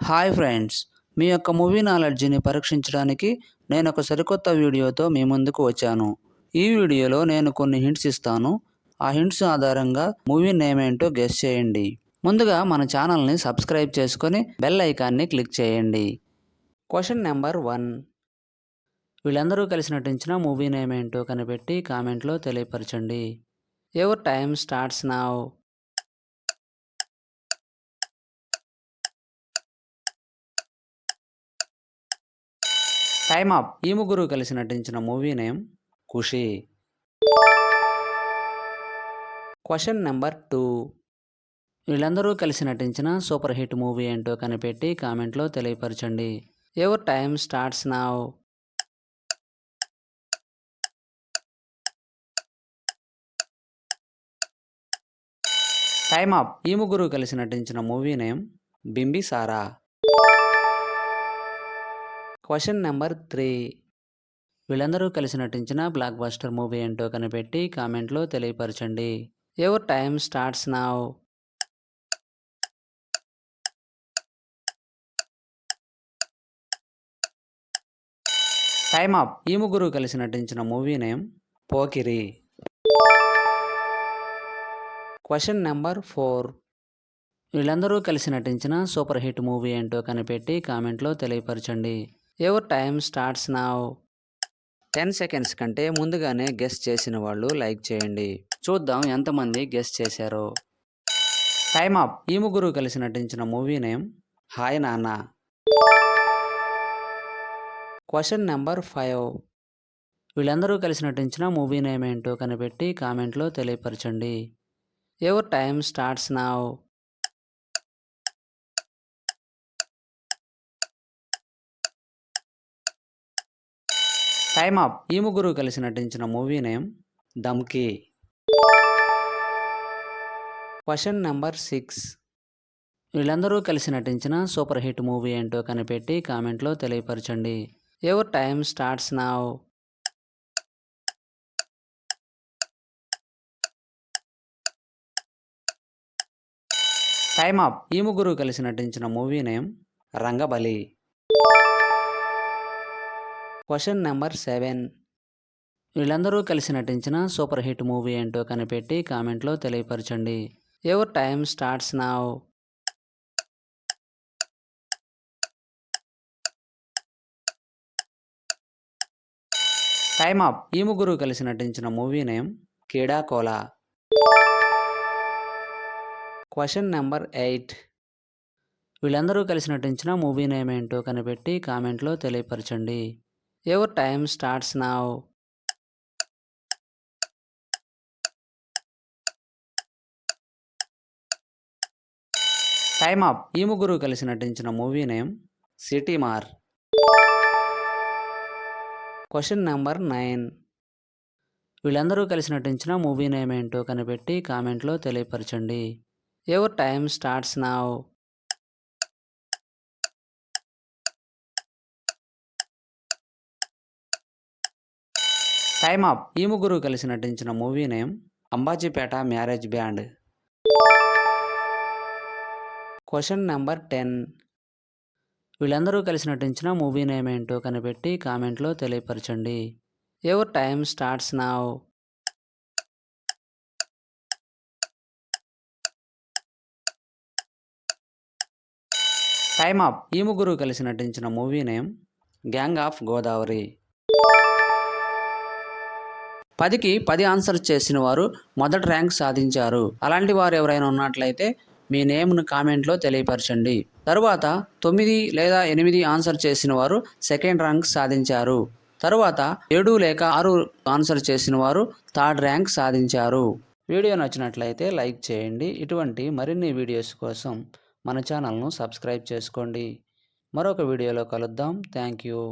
Hi friends, మీ యొక్క movie నాలెడ్జ్ని పరీక్షించడానికి నేను ఒక సరికొత్త వీడియోతో మీ ముందుకు వచ్చాను. ఈ వీడియోలో నేను కొన్ని హింట్స్ ఇస్తాను. ఆ హింట్స్ ఆధారంగా మూవీ నేమ్ ఏంటో గెస్ చేయండి. ముందుగా మన ఛానల్ని సబ్స్క్రైబ్ చేసుకొని బెల్ ఐకాన్ని క్లిక్ చేయండి. Question number 1. వీళ్ళందరూ కలిసి నటించిన మూవీ నేమ్ ఏంటో కనిపెట్టి కామెంట్లో తెలియపరచండి. Your time starts now. Time up. ఈ ముగ్గురు కలిసి నటించిన movie name Kushi. Question number 2. వీళ్ళందరూ కలిసి నటించిన సూపర్ హిట్ మూవీ ఏంటో కనిపెట్టి కామెంట్లో తెలియపరచండి. Your time starts now. Time up. ఈ ముగ్గురు కలిసి నటించిన movie name Bimbisara. Question number 3. వీళ్ళందరూ కలిసి నటించిన బ్లాక్ బస్టర్ మూవీ ఏంటో కనిపెట్టి కామెంట్లో తెలియపరచండి. Your time starts now. Time up. ఈ ముగ్గురు కలిసి నటించిన movie name Pokiri. Question number 4. వీళ్ళందరూ కలిసి నటించిన సూపర్ హిట్ మూవీ ఏంటో కనిపెట్టి కామెంట్లో తెలియపరచండి. Your time starts now. 10 seconds కంటే ముందుగానే గెస్ చేసిన వాళ్ళు లైక్ చేయండి. చూద్దాం ఎంతమంది గెస్ చేశారో. Time up. ఈ ముగ్గురు కలిసి నటించిన మూవీ నేమ్ హాయ్ నాన్న. Question number 5. వీళ్ళందరూ కలిసి నటించిన మూవీ నేమ్ ఏంటో కనిపెట్టి కామెంట్లో తెలియపరచండి. Your time starts now. Time up. ఈ ముగ్గురు కలిసి నటించిన movie name Dhamki. Question number 6. వీళ్ళందరూ కలిసి నటించిన సూపర్ హిట్ మూవీ ఏంటో కనిపెట్టి కామెంట్లో తెలియపరచండి. Your time starts now. Time up. ఈ ముగ్గురు కలిసి నటించిన movie name Rangabali. Question number 7. వీళ్ళందరూ కలిసి నటించిన సూపర్ హిట్ మూవీ ఏంటో కనిపెట్టి కామెంట్లో తెలియపరచండి. Your time starts now. Time up. ఈ ముగ్గురు కలిసి నటించిన movie name Keedaa Cola. Question number 8. వీళ్ళందరూ కలిసి నటించిన మూవీ నేమ్ ఏంటో కనిపెట్టి కామెంట్లో తెలియపరచండి. Your time starts now. Time up. ఈ ముగ్గురు కలిసి నటించిన movie name Seeti Maar. Question number 9. వీళ్ళందరూ కలిసి నటించిన మూవీ నేమ్ ఏంటో కనిపెట్టి కామెంట్లో తెలియపరచండి. Your time starts now. Time up. ఈ ముగ్గురు కలిసి నటించిన movie name Ambajipeta marriage band. Question number 10. వీళ్ళందరూ కలిసి నటించిన మూవీ నేమ్ ఏంటో కనిపెట్టి కామెంట్లో తెలియపరచండి. Your time starts now. Time up. ఈ ముగ్గురు కలిసి నటించిన movie name gang of Godavari. 10కి 10 ఆన్సర్స్ చేసిన వారు మొదటి ర్యాంక్ సాధించారు. అలాంటి వారు ఎవరైనా ఉన్నట్లయితే మీ నేమ్ను కామెంట్లో తెలియపరచండి. తరువాత 9 లేదా 8 ఆన్సర్ చేసిన వారు సెకండ్ ర్యాంక్ సాధించారు. తరువాత 7 లేక 6 ఆన్సర్ చేసిన వారు థర్డ్ ర్యాంక్ సాధించారు. వీడియో నచ్చినట్లయితే లైక్ చేయండి. ఇటువంటి మరిన్ని వీడియోస్ కోసం మన ఛానల్ను సబ్స్క్రైబ్ చేసుకోండి. మరొక వీడియోలో కలుద్దాం. Thank you.